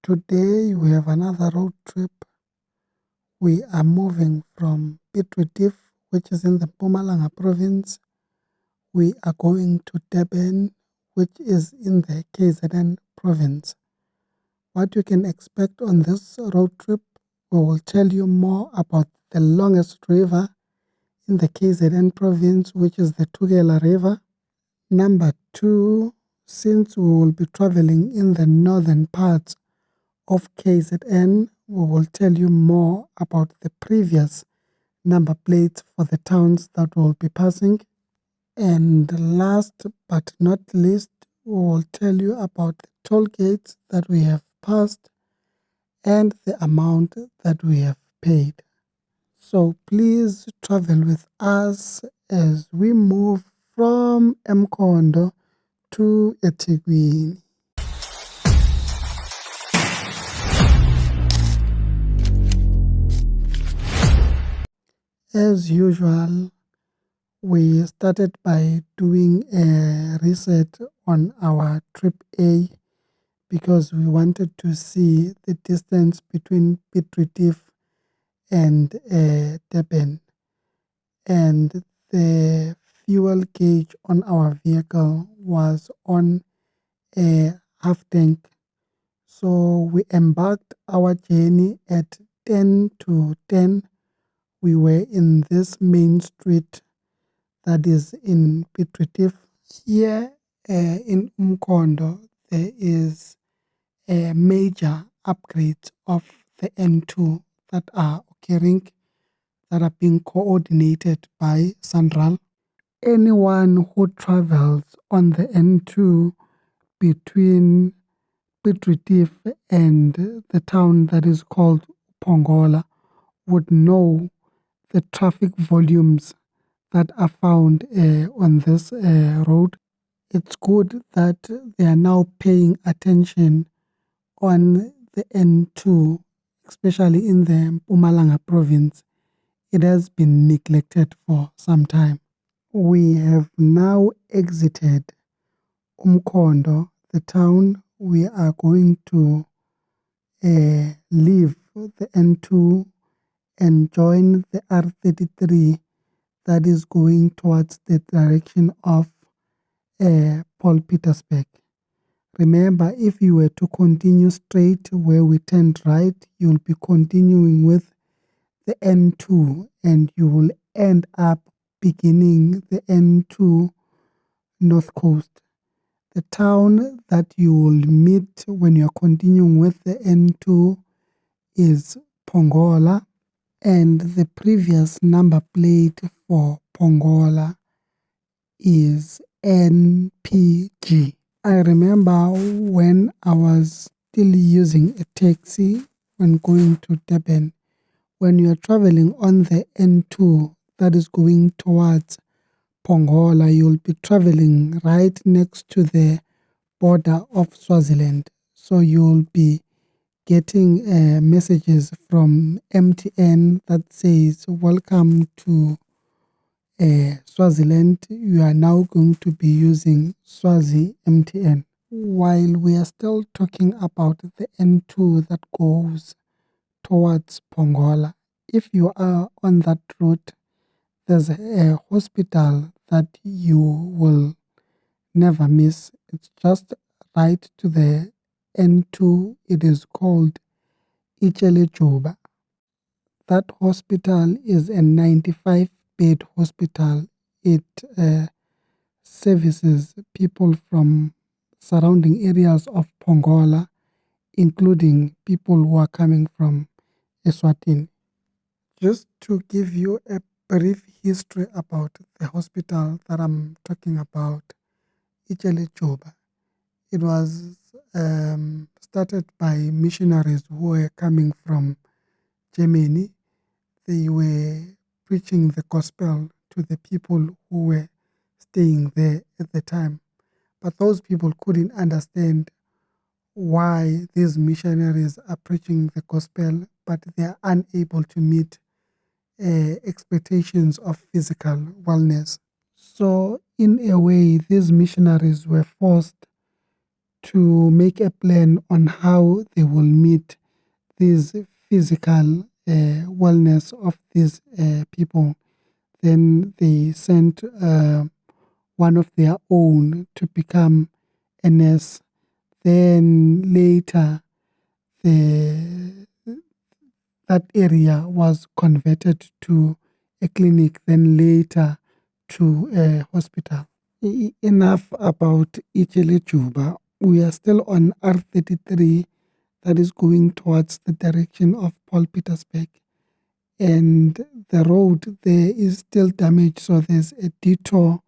Today we have another road trip. We are moving from Piet Retief, which is in the Mpumalanga province. We are going to Durban, which is in the KZN province. What you can expect on this road trip, we will tell you more about the longest river in the KZN province, which is the Tugela River. Number two, since we will be traveling in the northern parts of KZN, we will tell you more about the previous number plates for the towns that will be passing. And last but not least, we will tell you about the toll gates that we have passed and the amount that we have paid. So please travel with us as we move from Mkondo to eThekwini. As usual, we started by doing a reset on our trip A because we wanted to see the distance between Piet Retief and Durban, and the fuel gauge on our vehicle was on a half tank. So we embarked our journey at 10 to 10. We were in this main street that is in Piet Retief. Here in Mkondo, there is a major upgrade of the N2 that are occurring, that are being coordinated by Sanral. Anyone who travels on the N2 between Piet Retief and the town that is called Pongola would know the traffic volumes that are found on this road. It's good that they are now paying attention on the N2, especially in the Mpumalanga province. It has been neglected for some time. We have now exited Umkhondo, the town. We are going to leave the N2 and join the R33 that is going towards the direction of Paul Petersburg. Remember, if you were to continue straight where we turned right, you'll be continuing with the N2 and you will end up beginning the N2 North Coast. The town that you will meet when you're continuing with the N2 is Pongola, and the previous number plate for Pongola is NPG. I remember when I was still using a taxi when going to Durban, when you are traveling on the N2 that is going towards Pongola, you'll be traveling right next to the border of Swaziland. So you'll be getting messages from MTN that says, "Welcome to Swaziland. You are now going to be using Swazi MTN." While we are still talking about the N2 that goes towards Pongola, if you are on that route, there's a hospital that you will never miss. It's just right to the N2. It is called Echele Juba. That hospital is a 95-bed hospital. It services people from surrounding areas of Pongola, including people who are coming from Eswatini. Just to give you a brief history about the hospital that I'm talking about, Echele Juba. It was started by missionaries who were coming from Germany. They were preaching the gospel to the people who were staying there at the time. But those people couldn't understand why these missionaries are preaching the gospel, but they are unable to meet expectations of physical wellness. So, in a way, these missionaries were forced to make a plan on how they will meet this physical wellness of these people. Then they sent one of their own to become a nurse. Then later, that area was converted to a clinic, then later to a hospital. Enough about Echele Juba. We are still on R33 that is going towards the direction of Paul Petersburg. And the road there is still damaged, so there's a detour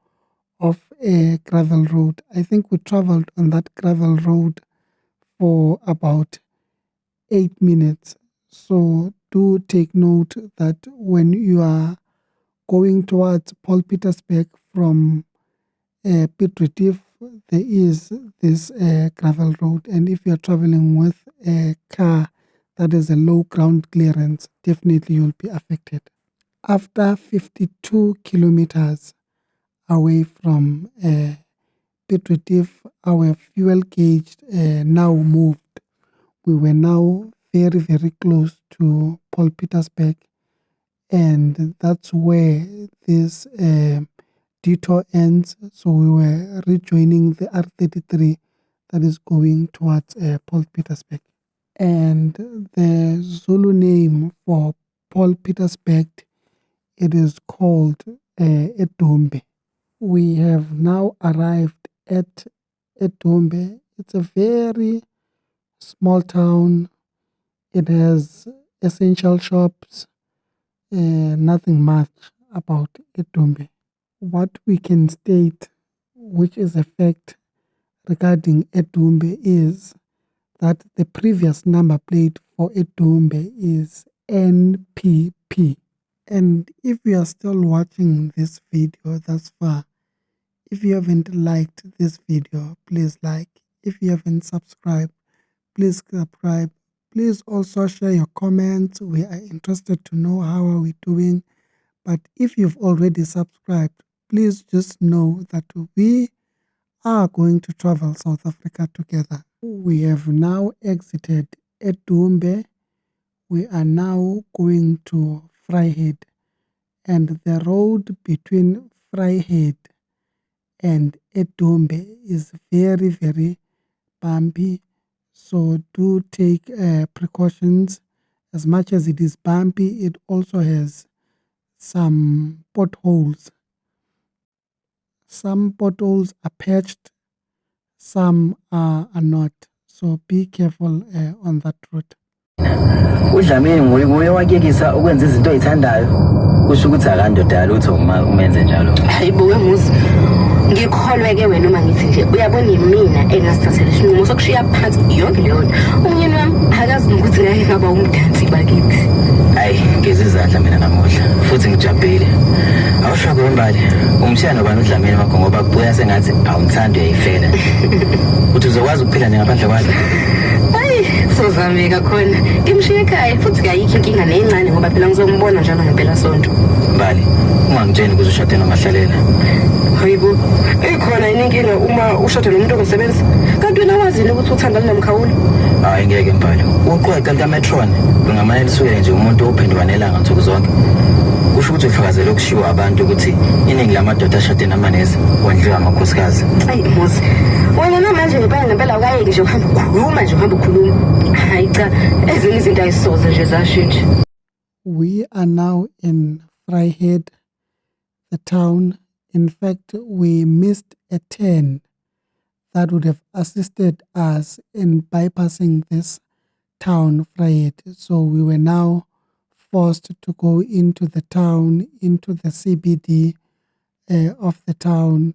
of a gravel road. I think we traveled on that gravel road for about 8 minutes. So do take note that when you are going towards Paul Petersburg from Piet Retief, there is this gravel road. And if you're traveling with a car that is a low ground clearance, definitely you'll be affected. After 52 kilometers away from Piet Retief, our fuel gauge now moved. We were now very, very close to Paul Petersburg, and that's where this detour ends. So we were rejoining the R33 that is going towards Paul Petersburg. And the Zulu name for Paul Petersburg, it is called Edombe. We have now arrived at Edombe. It's a very small town. It has essential shops, nothing much about Edombe. What we can state, which is a fact regarding Edombe, is that the previous number plate for Edombe is NPP. And if you are still watching this video thus far, if you haven't liked this video, please like. If you haven't subscribed, please subscribe. Please also share your comments. We are interested to know how are we doing. But if you've already subscribed, please just know that we are going to travel South Africa together. We have now exited Edombe. We are now going to Vryheid. And the road between Vryheid and Edombe is very, very bumpy. So do take precautions. As much as it is bumpy, it also has some potholes. Some potholes are patched, some are not. So be careful on that route. UDlamini nguye owakekisa ukwenza izinto oyithandayo. Kusho ukuthi akandodala lutho uma umenze njalo. Hayibo Musi. Ngikholwe ke wena uma ngithi nje uyabona yimina engasithathela isinqumo sokushiya phansi yonke leyo nto. Umyeni wami akazi ukuthi ngeke ngaba umdansi bakithi. Hayi, ngizwe izandla mina namuhla futhi ngijabulile. Awusho ngombali umshana nobani uDlamini wakho ngoba kubuya sengathi awumthandi uyayifela. Uthi uzokwazi ukuphila ngaphandle kwakhe. Sozameka khona ngimshiye ekhaya futhi kayikho inkinga nencane ngoba phela ngizombona njalo ngempela sonto. Mbali ungangitsheni ukuthi ushade noMahlalela. Hayibo ekhona inkinga uma ushade nomuntu ongasebenzi kanti wena wazini ukuthi uthandana nomkhawulo? Hayi ngeke Mbali uqweqa likaMetron lungamanele lisuke nje umuntu ophendwa nelanga nsuku zonke. Kusho ukuthi ufakazela ukushiwa abantu ukuthi iningi lamadoda ashade namanesi wandliwa amakhosikazi. Hayi Musi wena namanje ngempela ukayeki nje uhamba ukhuluma. Hayi cha ezinye izinto ayisoze nje zashintsha. We are now in Vryheid, the town. In fact, we missed a turn that would have assisted us in bypassing this town, Vryheid. So we were now forced to go into the town, into the CBD of the town.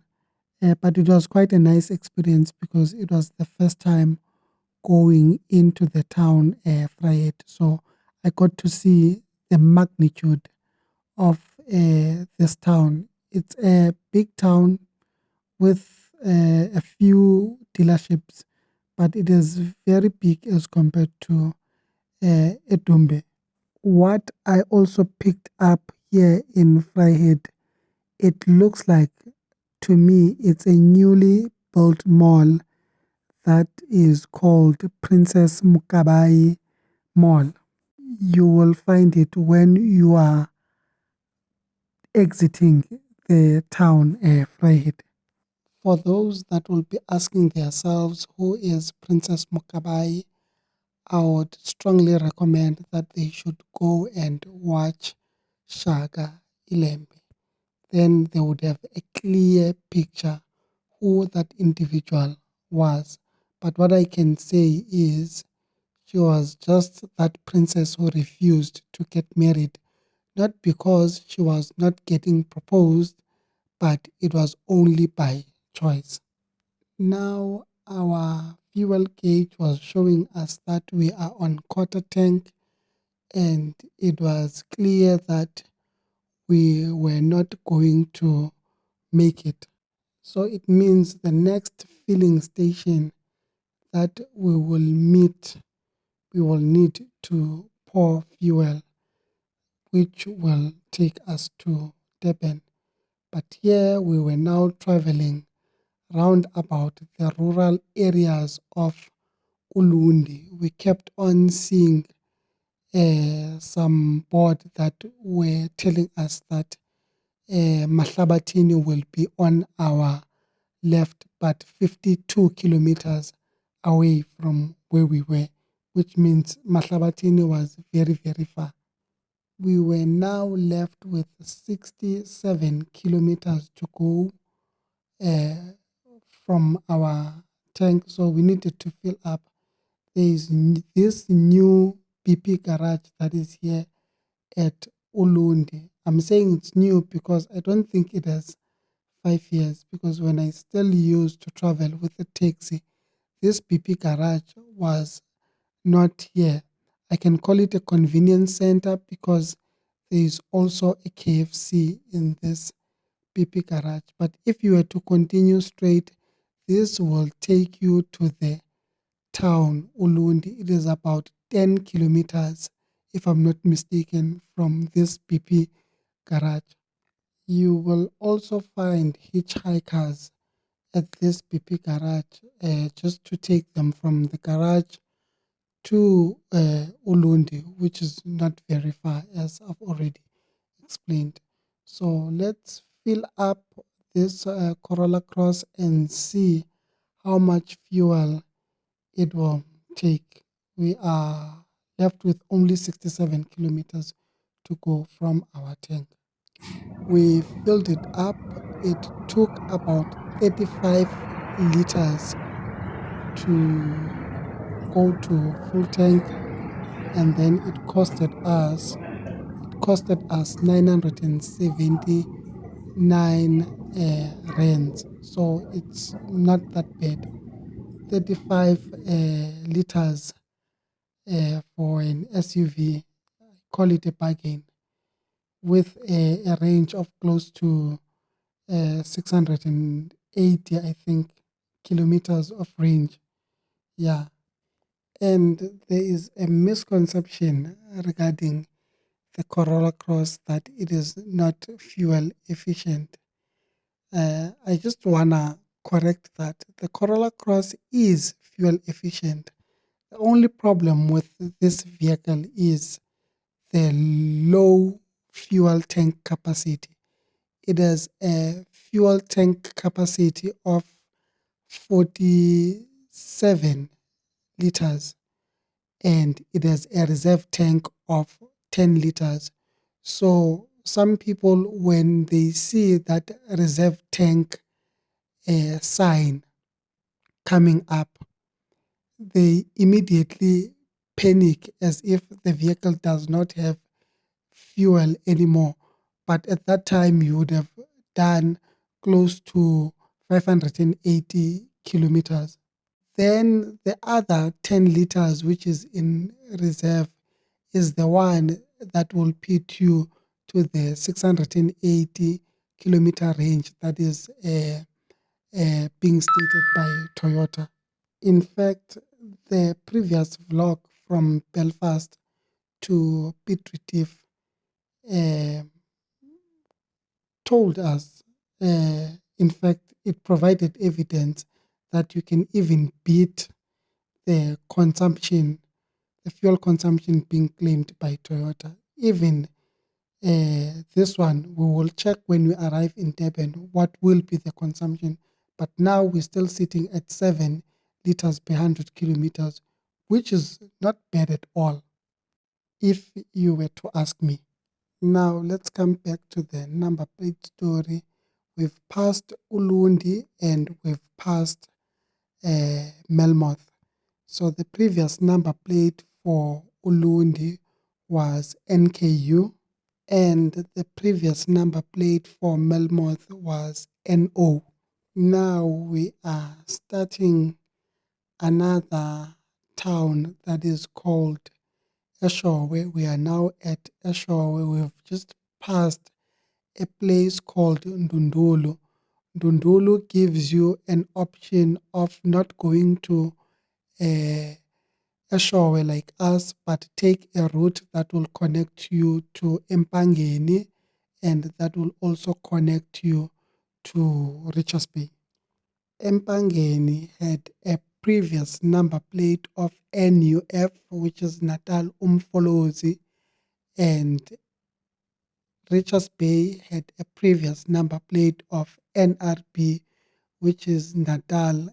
But it was quite a nice experience because it was the first time going into the town, Vryheid. So I got to see the magnitude of this town. It's a big town with a few dealerships, but it is very big as compared to Edombe. What I also picked up here in Vryheid, it looks like, to me, it's a newly built mall that is called Princess Mukabai Mall. You will find it when you are exiting the town, Vryheid. For those that will be asking themselves who is Princess Mukabai, I would strongly recommend that they should go and watch Shaka Ilembe. Then they would have a clear picture who that individual was. But what I can say is she was just that princess who refused to get married, not because she was not getting proposed, but it was only by choice. Now our fuel gauge was showing us that we are on quarter tank, and it was clear that we were not going to make it. So it means the next filling station that we will meet, we will need to pour fuel, which will take us to Durban. But here we were now traveling round about the rural areas of Ulundi. We kept on seeing some board that were telling us that Mahlabatini will be on our left, but 52 kilometers away from where we were, which means Mahlabatini was very, very far. We were now left with 67 kilometers to go from our tank, so we needed to fill up. There is this new BP garage that is here at Ulundi. I'm saying it's new because I don't think it has 5 years, because when I still used to travel with a taxi, this BP garage was not here. I can call it a convenience center because there is also a KFC in this BP garage. But if you were to continue straight, this will take you to the town, Ulundi. It is about 10 kilometers, if I'm not mistaken, from this BP garage. You will also find hitchhikers at this BP garage, just to take them from the garage to Ulundi, which is not very far, as I've already explained. So let's fill up this Corolla Cross and see how much fuel it will take. We are left with only 67 kilometers to go from our tank. We filled it up. It took about 35 liters to go to full tank, and then it costed us 979 rands. So it's not that bad. 35 liters for an SUV, call it a bargain, with a range of close to 680, I think, kilometers of range. Yeah. And there is a misconception regarding the Corolla Cross that it is not fuel efficient. I just want to correct that. The Corolla Cross is fuel efficient. The only problem with this vehicle is the low fuel tank capacity. It has a fuel tank capacity of 47 liters, and it has a reserve tank of 10 liters. So some people, when they see that reserve tank sign coming up, they immediately panic as if the vehicle does not have fuel anymore. But at that time, you would have done close to 580 kilometers. Then the other 10 liters, which is in reserve, is the one that will put you to the 680 kilometer range that is being stated by Toyota. In fact, the previous vlog from Belfast to Piet Retief told us, in fact, it provided evidence that you can even beat the consumption, the fuel consumption being claimed by Toyota. Even this one, we will check when we arrive in Durban what will be the consumption. But now we're still sitting at 7 liters per 100 kilometers, which is not bad at all, if you were to ask me. Now let's come back to the number plate story. We've passed Ulundi and we've passed Melmoth. So the previous number plate for Ulundi was NKU, and the previous number plate for Melmoth was NO. Now we are starting another town that is called Eshowe. We are now at Eshowe. We've just passed a place called Ndundulu. Ndundulu gives you an option of not going to Eshowe like us, but take a route that will connect you to Empangeni, and that will also connect you to Richards Bay. Empangeni had a previous number plate of NUF, which is Natal Umfolozi, and Richards Bay had a previous number plate of NRB, which is Natal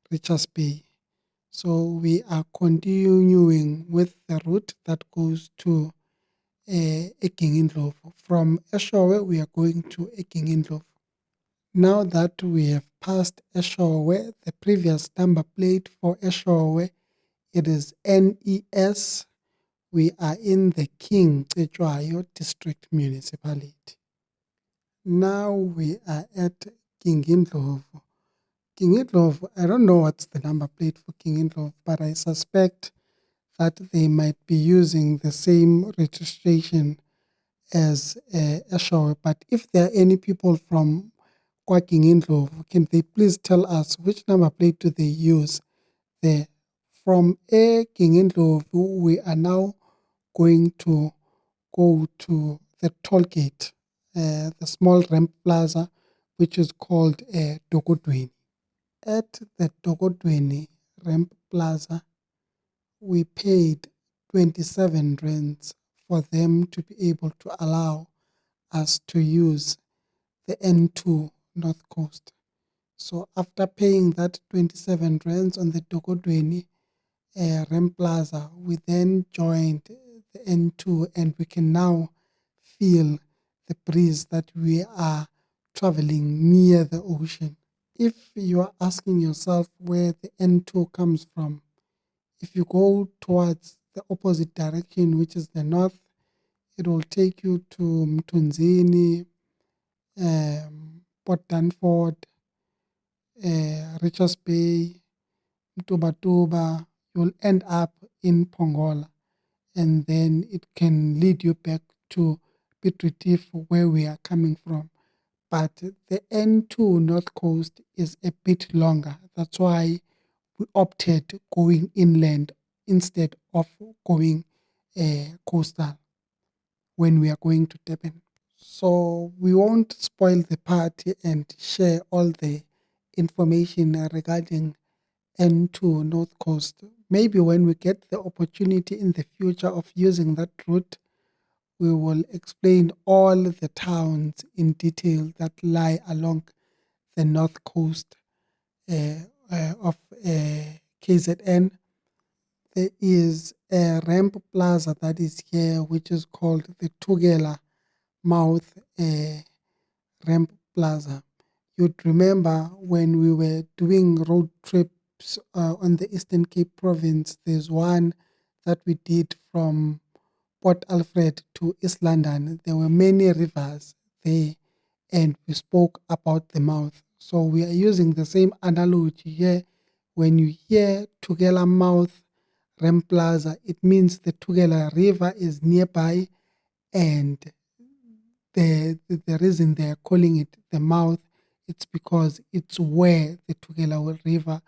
Richards Bay. So we are continuing with the route that goes to Ekingindlovu. From Eshowe, we are going to Ekingindlovu. Now that we have passed Eshowe, the previous number plate for Eshowe, it is NES. We are in the King Cetshwayo District Municipality. Now we are at Kingindlovu. Kingindlovu, I don't know what's the number plate for Kingindlovu, but I suspect that they might be using the same registration as Eshowe. But if there are any people from Kingindlovu, can they please tell us which number plate do they use there? From Kingindlovu, we are now going to go to the toll gate, the small ramp plaza, which is called Dogodweni. At the Dogodweni ramp plaza, we paid 27 rands for them to be able to allow us to use the N2 North Coast. So after paying that 27 rands on the Dogodweni ramp plaza, we then joined the N2, and we can now feel the breeze that we are traveling near the ocean. If you are asking yourself where the N2 comes from, if you go towards the opposite direction, which is the north, it will take you to Mtunzini, Port Danford, Richards Bay, Mtubatuba. You'll end up in Pongola, and then it can lead you back to Piet Retief, where we are coming from. But the N2 North Coast is a bit longer. That's why we opted going inland instead of going coastal when we are going to Durban. So we won't spoil the party and share all the information regarding N2 North Coast. Maybe when we get the opportunity in the future of using that route, we will explain all the towns in detail that lie along the north coast of KZN. There is a ramp plaza that is here, which is called the Tugela Mouth Ramp Plaza. You'd remember when we were doing road trips on the Eastern Cape Province, there's one that we did from Port Alfred to East London. There were many rivers there, and we spoke about the mouth. So we are using the same analogy here. When you hear Tugela Mouth Ramp Plaza, it means the Tugela River is nearby, and the reason they are calling it the mouth, it's because it's where the Tugela River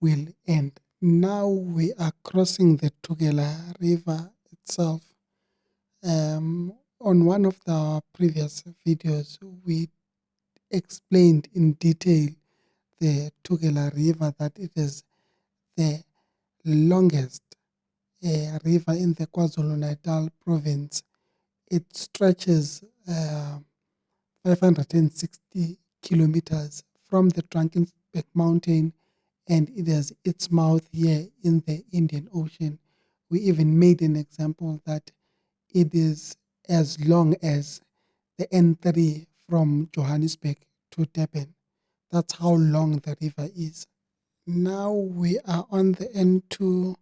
will end. Now we are crossing the Tugela River itself. On one of the previous videos, we explained in detail the Tugela River that it is the longest river in the KwaZulu-Natal province. It stretches 560 kilometers from the Drakensberg mountain, and it has its mouth here in the Indian Ocean. We even made an example that it is as long as the N3 from Johannesburg to Durban. That's how long the river is. Now we are on the N2.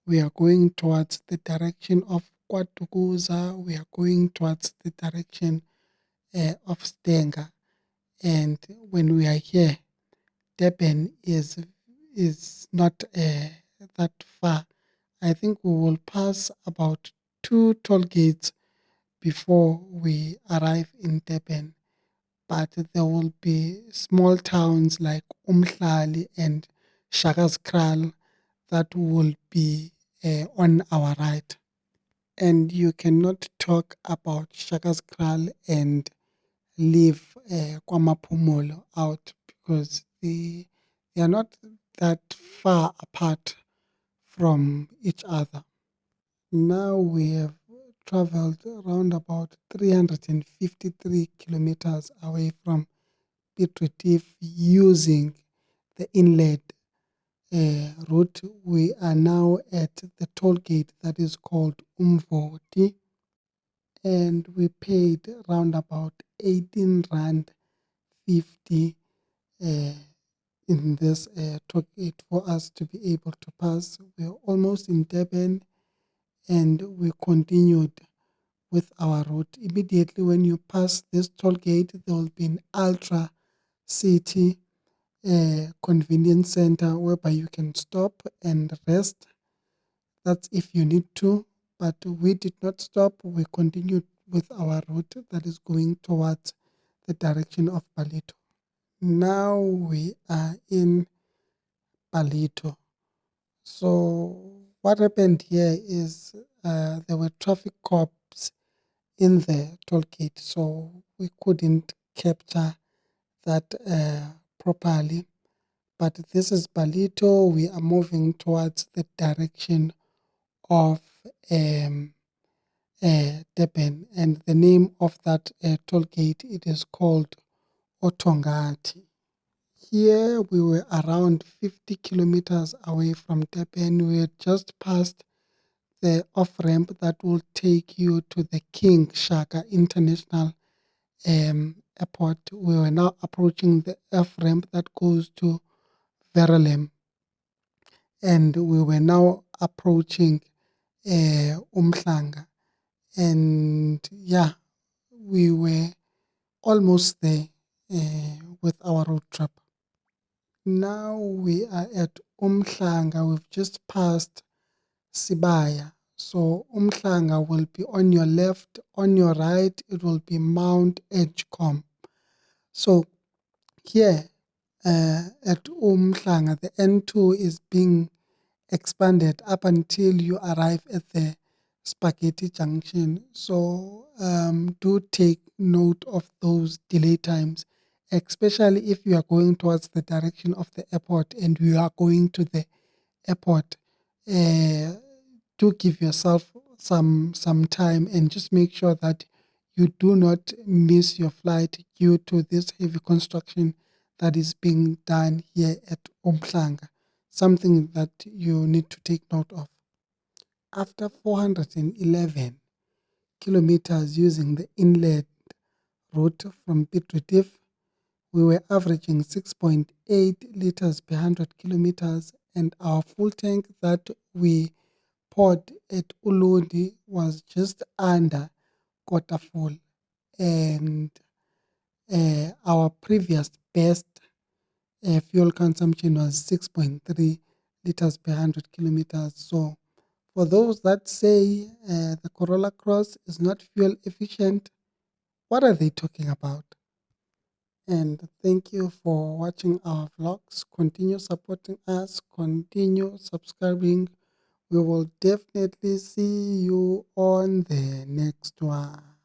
We are going towards the direction of KwaTukuza. We are going towards the direction of Stenga. And when we are here, Durban is not that far. I think we will pass about 2 toll gates before we arrive in Durban. But there will be small towns like Umhlali and Shakaskraal that will be on our right. And you cannot talk about Shakaskraal and leave KwaMaphumulo out because they are not that far apart from each other. Now we have traveled around about 353 kilometers away from Piet Retief using the inlet route. We are now at the toll gate that is called Umvoti, and we paid around about 18 rand 50 in this toll gate for us to be able to pass. We're almost in Durban, and we continued with our route. Immediately when you pass this toll gate, there will be an Ultra City convenience center whereby you can stop and rest. That's if you need to, but we did not stop. We continued with our route that is going towards the direction of Ballito. Now we are in Ballito. So what happened here is there were traffic cops in the toll gate, so we couldn't capture that properly. But this is Ballito. We are moving towards the direction of Durban, and the name of that toll gate, it is called Otongati. Here we were around 50 kilometers away from Durban. We had just passed the off-ramp that will take you to the King Shaka International Airport. We were now approaching the off-ramp that goes to Verulam, and we were now approaching Umhlanga. And yeah, we were almost there with our road trip. Now we are at Umhlanga. We've just passed Sibaya. So Umhlanga will be on your left. On your right, it will be Mount Edgecombe. So here at Umhlanga, the N2 is being expanded up until you arrive at the Spaghetti Junction. So do take note of those delay times, especially if you are going towards the direction of the airport and you are going to the airport. Do give yourself some time and just make sure that you do not miss your flight due to this heavy construction that is being done here at Umhlanga. Something that you need to take note of. After 411 kilometers using the inlet route from Piet Retief, we were averaging 6.8 liters per 100 kilometers, and our full tank that we poured at Ulundi was just under quarter full. And our previous best fuel consumption was 6.3 liters per 100 kilometers. So for those that say the Corolla Cross is not fuel efficient, what are they talking about? And thank you for watching our vlogs. Continue supporting us. Continue subscribing. We will definitely see you on the next one.